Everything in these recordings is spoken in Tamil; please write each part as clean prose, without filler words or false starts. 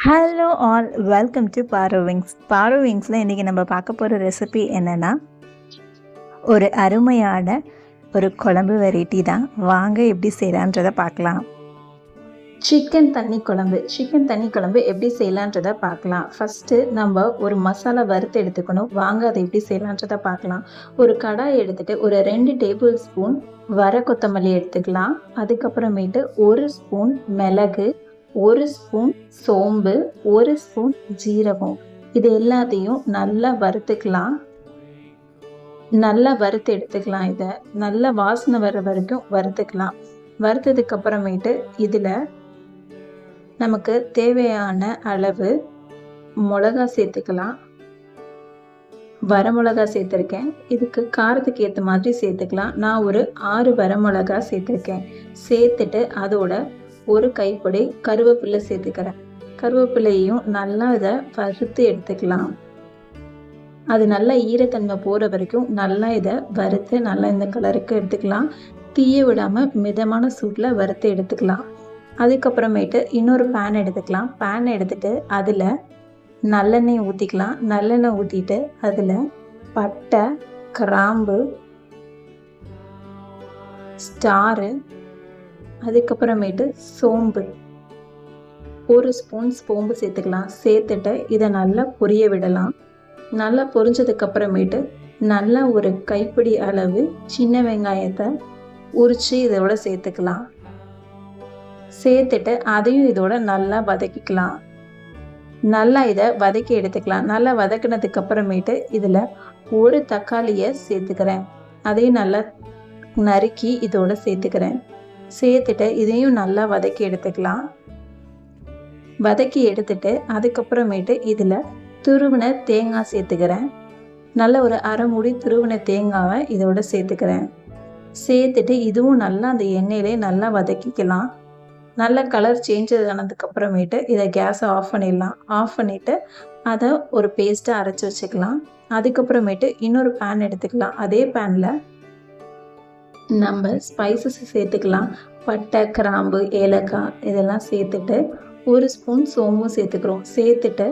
Hello all, welcome to Paro wings. Paro விங்ஸில் இன்றைக்கி நம்ம பார்க்க போகிற ரெசிபி என்னென்னா ஒரு அருமையான ஒரு குழம்பு வெரைட்டி தான். வாங்க எப்படி செய்யலான்றதை பார்க்கலாம். சிக்கன் தண்ணி குழம்பு எப்படி செய்யலான்றதை பார்க்கலாம். ஃபஸ்ட்டு நம்ம ஒரு மசாலா வறுத்து எடுத்துக்கணும். வாங்க அதை எப்படி செய்யலான்றதை பார்க்கலாம். ஒரு கடாய் எடுத்துகிட்டு ஒரு 2 டேபிள் ஸ்பூன் வர கொத்தமல்லி எடுத்துக்கலாம். அதுக்கப்புறமேட்டு 1 ஸ்பூன் மிளகு, 1 ஸ்பூன் சோம்பு, 1 ஸ்பூன் ஜீரகம், இது எல்லாத்தையும் நல்லா வறுத்துக்கலாம். நல்லா வறுத்து எடுத்துக்கலாம். இதை நல்லா வாசனை வர்ற வரைக்கும் வறுத்துக்கலாம். வறுத்ததுக்கு அப்புறமேட்டு இதில் நமக்கு தேவையான அளவு மிளகா சேர்த்துக்கலாம். வரமிளகா சேர்த்துருக்கேன். இதுக்கு காரத்துக்கு ஏற்ற மாதிரி சேர்த்துக்கலாம். நான் ஒரு 6 வரமிளகா சேர்த்துருக்கேன். சேர்த்துட்டு அதோட ஒரு கைப்பிடி கருவேப்பிலை சேர்த்துக்கிறேன். கருவேப்பிலையும் நல்லா இதை வறுத்து எடுத்துக்கலாம். அது நல்லா ஈரத்தன்மை போகிற வரைக்கும் நல்லா இதை வறுத்து நல்லா இந்த கலருக்கு எடுத்துக்கலாம். தீய விடாமல் மிதமான சூட்டில் வறுத்து எடுத்துக்கலாம். அதுக்கப்புறமேட்டு இன்னொரு பேன் எடுத்துக்கலாம். பேன் எடுத்துகிட்டு அதில் நல்லெண்ணெய் ஊற்றிக்கலாம். நல்லெண்ணெய் ஊற்றிட்டு அதில் பட்டை, கிராம்பு, ஸ்டாரு, அதுக்கப்புறமேட்டு சோம்பு, 1 ஸ்பூன் சோம்பு சேர்த்துக்கலாம். சேர்த்துட்டு இதை நல்லா பொரிய விடலாம். நல்லா பொரிஞ்சதுக்கப்புறமேட்டு நல்லா ஒரு கைப்பிடி அளவு சின்ன வெங்காயத்தை உரித்து இதோட சேர்த்துக்கலாம். சேர்த்துட்டு அதையும் இதோட நல்லா வதக்கிக்கலாம். நல்லா இதை வதக்கி எடுத்துக்கலாம். நல்லா வதக்கினதுக்கு அப்புறமேட்டு இதில் ஒரு தக்காளியை சேர்த்துக்கிறேன். அதையும் நல்லா நறுக்கி இதோட சேர்த்துக்கிறேன். சேர்த்துட்டு இதையும் நல்லா வதக்கி எடுத்துக்கலாம். வதக்கி எடுத்துட்டு அதுக்கப்புறமேட்டு இதில் துருவின தேங்காய் சேர்த்துக்கிறேன். நல்ல ஒரு அரை மூடி துருவின தேங்காவை இதோட சேர்த்துக்கிறேன். சேர்த்துட்டு இதுவும் நல்லா அந்த எண்ணெயிலே நல்லா வதக்கிக்கலாம். நல்ல கலர் சேஞ்ச் ஆனதுக்கப்புறமேட்டு இதை கேஸை ஆஃப் பண்ணிடலாம். ஆஃப் பண்ணிவிட்டு அதை ஒரு பேஸ்ட்டாக அரைச்சி வச்சுக்கலாம். அதுக்கப்புறமேட்டு இன்னொரு பேன் எடுத்துக்கலாம். அதே பேனில் நம்ம ஸ்பைசஸ் சேர்த்துக்கலாம். பட்டை, கிராம்பு, ஏலக்காய் இதெல்லாம் சேர்த்துட்டு 1 ஸ்பூன் சோம்பும் சேர்த்துக்கிறோம். சேர்த்துட்டு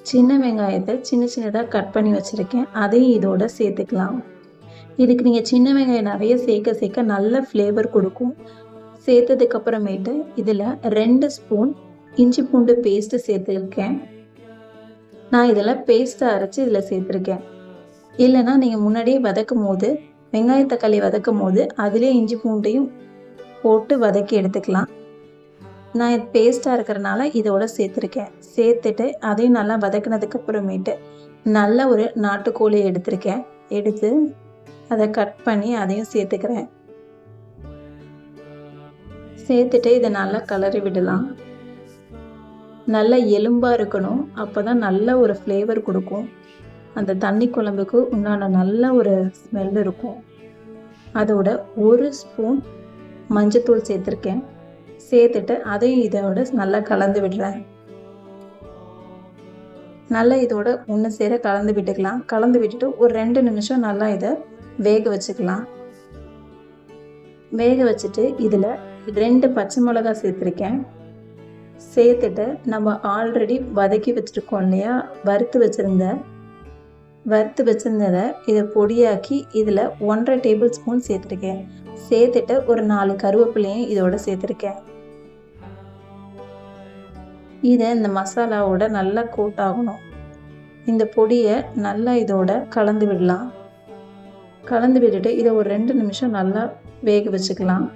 சின்ன வெங்காயத்தை சின்ன சின்னதாக கட் பண்ணி வச்சுருக்கேன். அதையும் இதோட சேர்த்துக்கலாம். இதுக்கு நீங்கள் சின்ன வெங்காயம் நிறைய சேர்க்க நல்ல ஃப்ளேவர் கொடுக்கும். சேர்த்ததுக்கப்புறமேட்டு இதில் 2 ஸ்பூன் இஞ்சி பூண்டு பேஸ்ட்டு சேர்த்துருக்கேன். நான் இதில் பேஸ்ட்டை அரைச்சி இதில் சேர்த்துருக்கேன். இல்லைன்னா நீங்கள் முன்னாடியே வதக்கும் போது வெங்காய தக்காளி வதக்கும் போது அதிலே இஞ்சி பூண்டையும் போட்டு வதக்கி எடுத்துக்கலாம். நான் இது பேஸ்ட்டாக இருக்கிறனால இதோட சேர்த்துருக்கேன். சேர்த்துட்டு அதையும் நல்லா வதக்கினதுக்கு அப்புறமேட்டு நல்ல ஒரு நாட்டுக்கோழி எடுத்திருக்கேன். எடுத்து அதை கட் பண்ணி அதையும் சேர்த்துக்கிறேன். சேர்த்துட்டு இதை நல்லா கலரி விடலாம். நல்லா எலும்பாக இருக்கணும். அப்போ தான் நல்ல ஒரு ஃப்ளேவர் கொடுக்கும். அந்த தண்ணி குழம்புக்கு உண்டான நல்ல ஒரு ஸ்மெல் இருக்கும். அதோட 1 ஸ்பூன் மஞ்சத்தூள் சேர்த்துருக்கேன். சேர்த்துட்டு அதையும் இதோட நல்லா கலந்து விடுறேன். நல்லா இதோட ஒன்று சேர கலந்து விட்டுக்கலாம். கலந்து விட்டுட்டு ஒரு 2 நிமிஷம் நல்லா இதை வேக வச்சுக்கலாம். வேக வச்சுட்டு இதில் 2 பச்சை மிளகா சேர்த்துருக்கேன். சேர்த்துட்டு நம்ம ஆல்ரெடி வதக்கி வச்சுருக்கோம் இல்லையா, வறுத்து வச்சுருந்ததை இதை பொடியாக்கி இதில் 1.5 டேபிள் ஸ்பூன் சேர்த்துருக்கேன். சேர்த்துட்டு ஒரு 4 கருவேப்பிலையும் இதோட சேர்த்துருக்கேன். இதை இந்த மசாலாவோட நல்லா கோட் ஆகணும். இந்த பொடியை நல்லா இதோட கலந்து விடலாம். கலந்து விட்டுட்டு இதை ஒரு 2 நிமிஷம் நல்லா வேக வச்சுக்கலாம்.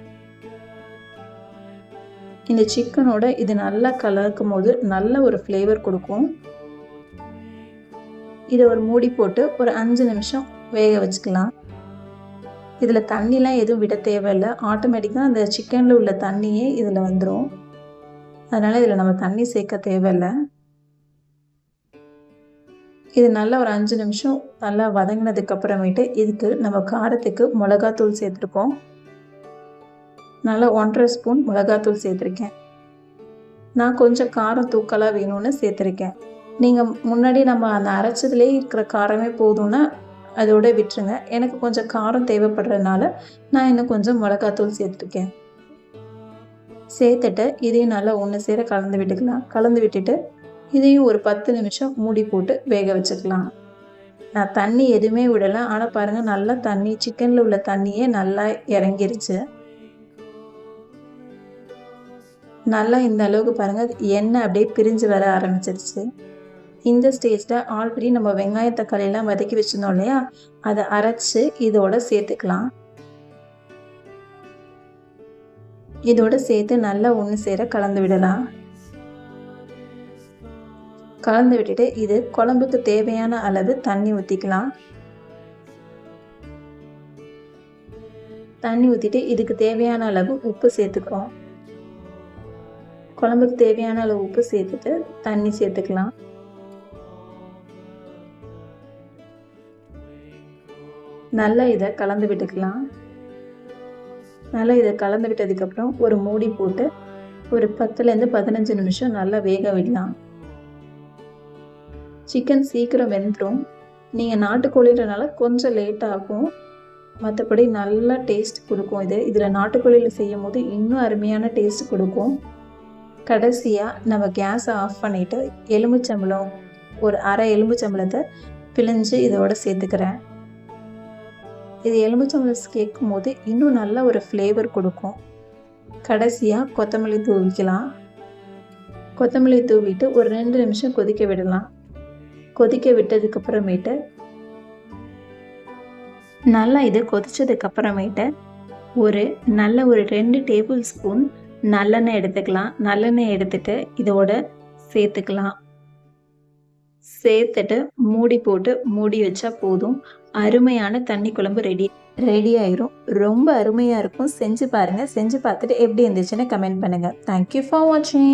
இந்த சிக்கனோட இது நல்லா கலக்கும் போது நல்ல ஒரு ஃப்ளேவர் கொடுக்கும். இதை ஒரு மூடி போட்டு ஒரு 5 நிமிஷம் வேக வச்சுக்கலாம். இதில் தண்ணிலாம் எதுவும் விட தேவையில்லை. ஆட்டோமேட்டிக்காக அந்த சிக்கனில் உள்ள தண்ணியே இதில் வந்துடும். அதனால் இதில் நம்ம தண்ணி சேர்க்க தேவையில்லை. இது நல்லா ஒரு 5 நிமிஷம் நல்லா வதங்கினதுக்கப்புறமேட்டு இதுக்கு நம்ம காரத்துக்கு மிளகாத்தூள் சேர்த்துருக்கோம். நல்லா 1.5 ஸ்பூன் மிளகாத்தூள் சேர்த்துருக்கேன். நான் கொஞ்சம் காரம் தூக்கலாக வேணும்னு சேர்த்துருக்கேன். நீங்கள் முன்னாடி நம்ம அந்த அரைச்சதுலேயே இருக்கிற காரமே போதும்னா அதோட விட்டுருங்க. எனக்கு கொஞ்சம் காரம் தேவைப்படுறதுனால நான் இன்னும் கொஞ்சம் மிளகாத்தூள் சேர்த்துருக்கேன். சேர்த்துட்டு இதையும் நல்லா ஒன்று சேர கலந்து விட்டுக்கலாம். கலந்து விட்டுட்டு இதையும் ஒரு 10 நிமிஷம் மூடி போட்டு வேக வச்சுக்கலாம். நான் தண்ணி எதுவுமே விடலை. ஆனால் பாருங்கள், நல்லா தண்ணி சிக்கனில் உள்ள தண்ணியே நல்லா இறங்கிருச்சு. நல்லா இந்த அளவுக்கு பாருங்கள், எண்ணெய் அப்படியே பிரிஞ்சு வர ஆரம்பிச்சிருச்சு. இந்த ஸ்டேஜில் ஆல்ரெடி நம்ம வெங்காயம் தக்காளியெல்லாம் வதக்கி வச்சுருந்தோம் இல்லையா, அதை அரைச்சி இதோட சேர்த்துக்கலாம். இதோட சேர்த்து நல்லா ஒன்று சேர கலந்து விடலாம். கலந்து விட்டுட்டு இது குழம்புக்கு தேவையான அளவு தண்ணி ஊற்றிக்கலாம். தண்ணி ஊற்றிட்டு இதுக்கு தேவையான அளவு உப்பு சேர்த்துக்கிறோம். குழம்புக்கு தேவையான அளவு உப்பு சேர்த்துட்டு தண்ணி சேர்த்துக்கலாம். நல்லா இதை கலந்து விட்டுக்கலாம். நல்லா இதை கலந்து விட்டதுக்கப்புறம் ஒரு மூடி போட்டு ஒரு 10லேருந்து 15 நிமிஷம் நல்லா வேக விடலாம். சிக்கன் சீக்கிரம் வெந்துடும். நீங்கள் நாட்டுக்கோழின்றனால கொஞ்சம் லேட் ஆகும். மற்றபடி நல்லா டேஸ்ட் கொடுக்கும். இதில் நாட்டுக்கோழியில் செய்யும் போது இன்னும் அருமையான டேஸ்ட் கொடுக்கும். கடைசியாக நம்ம கேஸை ஆஃப் பண்ணிவிட்டு எலுமிச்சம்பழம் ஒரு அரை எலுமிச்சம்பழத்தை பிழிஞ்சு இதோட சேர்த்துக்கிறேன். இது எலுமிச்சம்பழம் கேட்கும் போது இன்னும் நல்ல ஒரு ஃப்ளேவர் கொடுக்கும். கடைசியாக கொத்தமல்லி தூவிக்கலாம். கொத்தமல்லி தூவிட்டு ஒரு 2 நிமிஷம் கொதிக்க விடலாம். கொதிக்க விட்டதுக்கப்புறமேட்டு நல்லா இது கொதிச்சதுக்கப்புறமேட்டு ஒரு 2 டேபிள் ஸ்பூன் நல்லெண்ணெய் எடுத்துக்கலாம். நல்லெண்ணெய் எடுத்துட்டு இதோட சேர்த்துக்கலாம். சேர்த்துட்டு மூடி போட்டு மூடி வச்சா போதும். அருமையான தண்ணி குழம்பு ரெடி ஆயிரும். ரொம்ப அருமையாக இருக்கும். செஞ்சு பாருங்கள். செஞ்சு பார்த்துட்டு எப்படி இருந்துச்சுன்னு கமெண்ட் பண்ணுங்கள். தேங்க்யூ ஃபார் வாட்சிங்.